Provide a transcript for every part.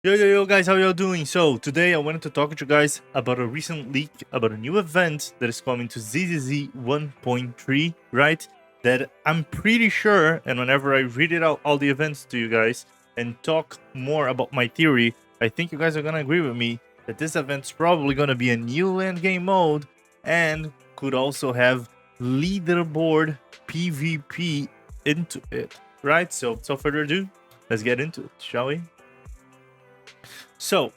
Yo guys, how y'all doing? So today I wanted to talk to you guys about a recent leak about a new event that is coming to ZZZ 1.3, right? That I'm pretty sure, and whenever I read it out all the events to you guys and talk more about my theory, I think you guys are gonna agree with me that this event's probably gonna be a new endgame mode and could also have leaderboard PvP into it, right? So without further ado, let's get into it, shall we? So,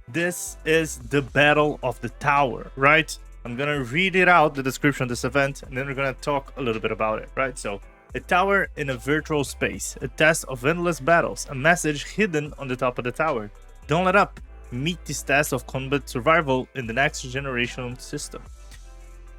this is the Battle of the Tower, right? I'm gonna read it out, the description of this event, and then we're gonna talk a little bit about it, right? So, a tower in a virtual space, a test of endless battles, a message hidden on the top of the tower. Don't let up. Meet this test of combat survival in the next generation system.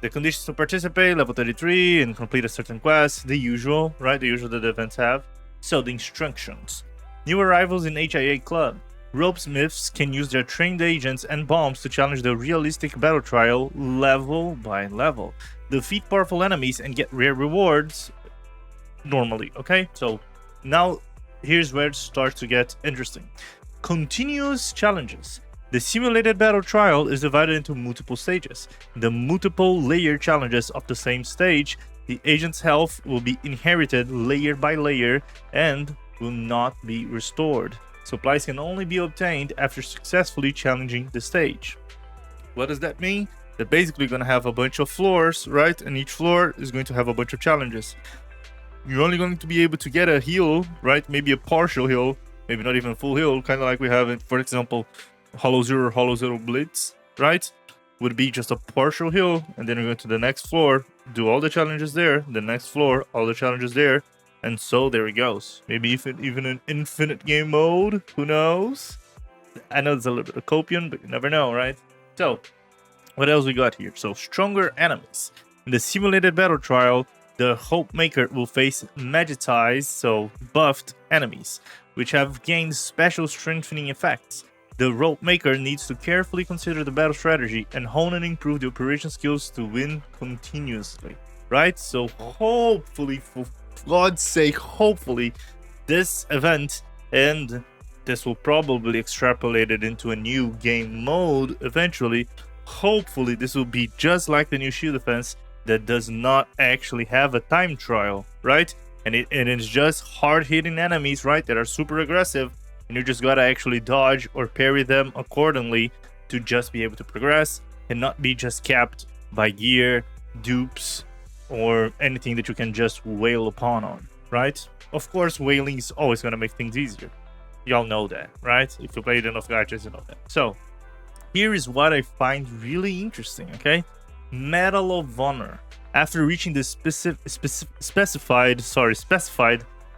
The conditions to participate, level 33, and complete a certain quest, the usual, right? The usual that the events have. So the instructions. New arrivals in HIA Club. Ropesmiths can use their trained agents and bombs to challenge the realistic battle trial level by level. Defeat powerful enemies and get rare rewards normally, okay? So now here's where it starts to get interesting. Continuous challenges. The simulated battle trial is divided into multiple stages. The multiple layer challenges of the same stage, the agent's health will be inherited layer by layer and will not be restored. Supplies can only be obtained after successfully challenging the stage. What does that mean? They're basically going to have a bunch of floors, right? And each floor is going to have a bunch of challenges. You're only going to be able to get a heal, right? Maybe a partial heal, maybe not even a full heal, kind of like we have in, for example, Hollow Zero Blitz, right? Would be just a partial heal, and then we go to the next floor, do all the challenges there, the next floor, all the challenges there, and so there it goes. Maybe even an infinite game mode, who knows? I know it's a little bit of copium, but you never know, right? So, what else we got here? So, stronger enemies. In the simulated battle trial, the Hope Maker will face magitized, so buffed enemies, which have gained special strengthening effects. The Rope Maker needs to carefully consider the battle strategy and hone and improve the operation skills to win continuously, right? So hopefully, for God's sake, hopefully this event, and this will probably extrapolate it into a new game mode eventually, hopefully this will be just like the new shield defense that does not actually have a time trial, right? And it's just hard-hitting enemies, right, that are super aggressive, and you just gotta actually dodge or parry them accordingly to just be able to progress and not be just capped by gear, dupes, or anything that you can just wail upon on, right? Of course, wailing is always gonna make things easier. Y'all know that, right? If you played enough gachas, you know that. So, here is what I find really interesting, okay? Medal of Honor. After reaching the specified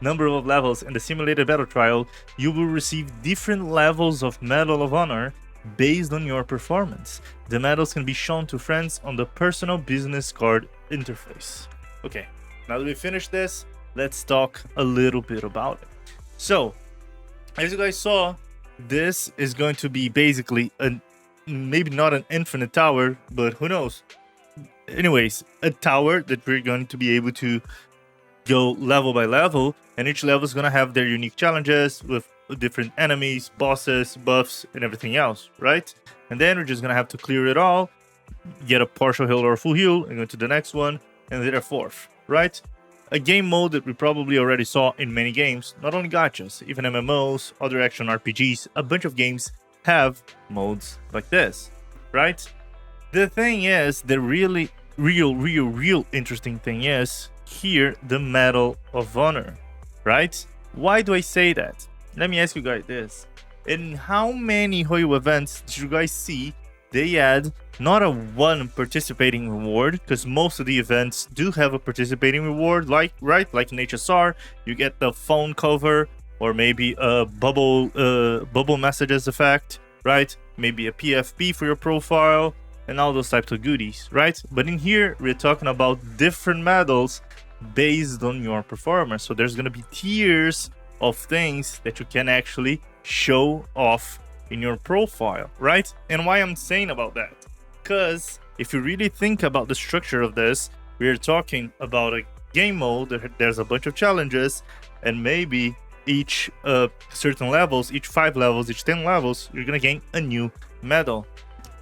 number of levels in the simulated battle trial, you will receive different levels of Medal of Honor based on your performance. The medals can be shown to friends on the personal business card interface. Okay, now that we finished this, let's talk a little bit about it. So, as you guys saw, this is going to be basically maybe not an infinite tower, but who knows? Anyways, a tower that we're going to be able to go level by level, and each level is going to have their unique challenges with different enemies, bosses, buffs, and everything else, right? And then we're just going to have to clear it all, get a partial heal or a full heal, and go to the next one, and then a fourth, right? A game mode that we probably already saw in many games, not only gachas, even MMOs, other action RPGs, a bunch of games have modes like this, right? The thing is, the really real interesting thing is here, the Medal of Honor, right? Why do I say that? Let me ask you guys this. In how many Hoyo events did you guys see they add not a one participating reward, because most of the events do have a participating reward, like in HSR, you get the phone cover, or maybe a bubble messages effect, right? Maybe a PFP for your profile, and all those types of goodies, right? But in here, we're talking about different medals based on your performance. So there's going to be tiers of things that you can actually show off in your profile, right? And why I'm saying about that? Because if you really think about the structure of this, we're talking about a game mode. There's a bunch of challenges, and maybe each certain levels, each 5 levels, each 10 levels, you're gonna gain a new medal.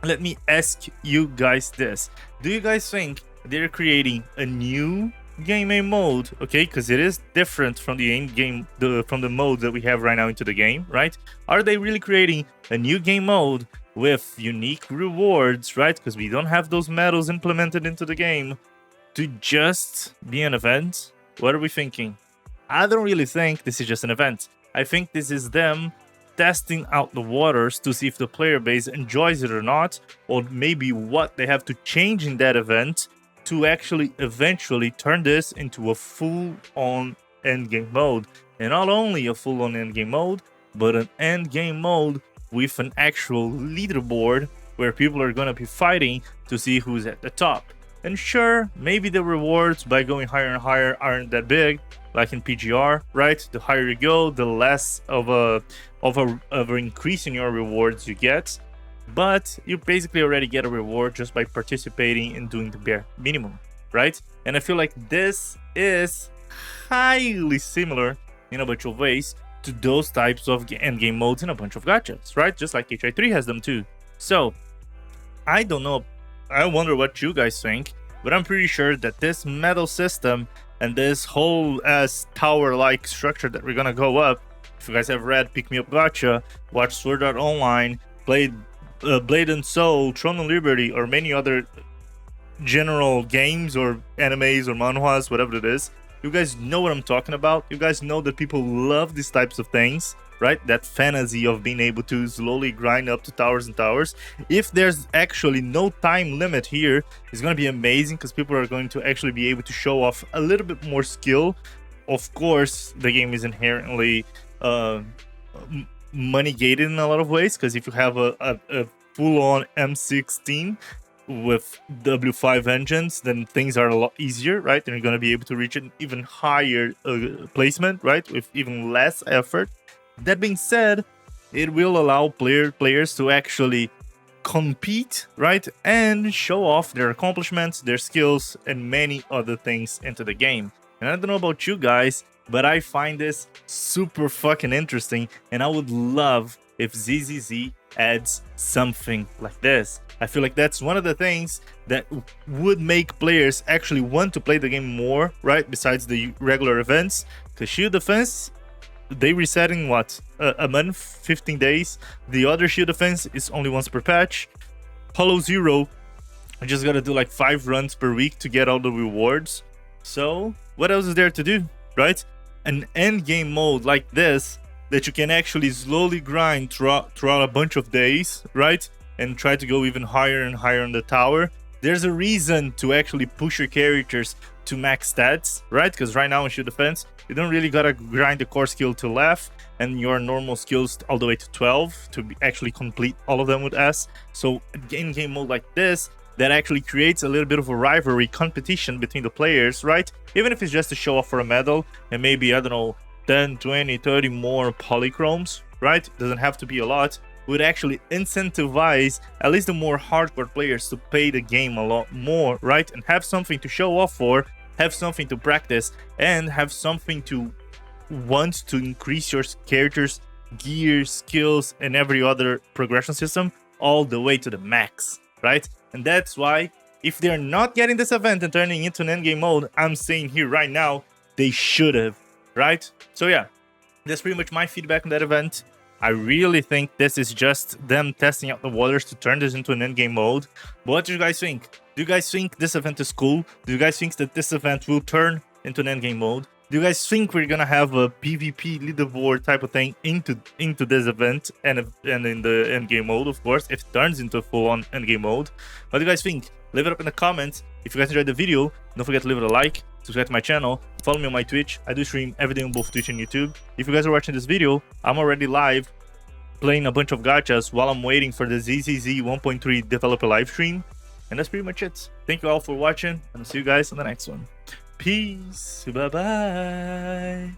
Let me ask you guys this. Do you guys think they're creating a new game mode? Okay, because it is different from the end game, from the mode that we have right now into the game, right? Are they really creating a new game mode with unique rewards, right? Because we don't have those medals implemented into the game to just be an event. What are we thinking? I don't really think this is just an event. I think this is them testing out the waters to see if the player base enjoys it or not, or maybe what they have to change in that event to actually eventually turn this into a full-on endgame mode. And not only a full-on endgame mode, but an endgame mode with an actual leaderboard where people are going to be fighting to see who's at the top. And sure, maybe the rewards by going higher and higher aren't that big, like in PGR, right? The higher you go, the less of an increase in your rewards you get. But you basically already get a reward just by participating and doing the bare minimum, right? And I feel like this is highly similar in a bunch of ways to those types of endgame modes in a bunch of gachas, right? Just like HI3 has them too. So, I don't know. I wonder what you guys think, but I'm pretty sure that this medal system and this whole tower-like structure that we're gonna go up, if you guys have read Pick Me Up Gacha, watched Sword Art Online, played Blade and Soul, Throne and Liberty, or many other general games or animes or manhwas, whatever it is, you guys know what I'm talking about. You guys know that people love these types of things, right? That fantasy of being able to slowly grind up to towers and towers. If there's actually no time limit here, it's going to be amazing because people are going to actually be able to show off a little bit more skill. Of course, the game is inherently money gated in a lot of ways, because if you have a full-on M16 with W5 engines, then things are a lot easier, right? And you're going to be able to reach an even higher placement, right? With even less effort. That being said, it will allow players to actually compete, right? And show off their accomplishments, their skills, and many other things into the game. And I don't know about you guys, but I find this super fucking interesting, and I would love if ZZZ adds something like this. I feel like that's one of the things that would make players actually want to play the game more, right? Besides the regular events, because Shield Defense, they reset in what? A month, 15 days. The other Shield Defense is only once per patch. Hollow Zero, I just gotta do like 5 runs per week to get all the rewards. So what else is there to do, right? An end game mode like this that you can actually slowly grind throughout a bunch of days, right? And try to go even higher and higher on the tower. There's a reason to actually push your characters to max stats, right? Because right now in Shield Defense, you don't really gotta grind the core skill to left and your normal skills all the way to 12 to actually complete all of them with S. So in game mode like this, that actually creates a little bit of a rivalry competition between the players, right? Even if it's just to show off for a medal and maybe, I don't know, 10, 20, 30 more polychromes, right? Doesn't have to be a lot. Would actually incentivize at least the more hardcore players to play the game a lot more, right? And have something to show off for, have something to practice, and have something to want to increase your characters' gear, skills, and every other progression system all the way to the max, right? And that's why, if they're not getting this event and turning into an endgame mode, I'm saying here right now, they should have, right? So yeah, that's pretty much my feedback on that event. I really think this is just them testing out the waters to turn this into an endgame mode. But what do you guys think? Do you guys think this event is cool? Do you guys think that this event will turn into an endgame mode? Do you guys think we're gonna have a PvP leaderboard type of thing into this event and in the endgame mode, of course, if it turns into a full-on endgame mode? What do you guys think? Leave it up in the comments. If you guys enjoyed the video, don't forget to leave it a like, subscribe to my channel, follow me on my Twitch. I do stream every day on both Twitch and YouTube. If you guys are watching this video, I'm already live playing a bunch of gachas while I'm waiting for the ZZZ 1.3 developer live stream. And that's pretty much it. Thank you all for watching, and I'll see you guys on the next one. Peace. Bye-bye.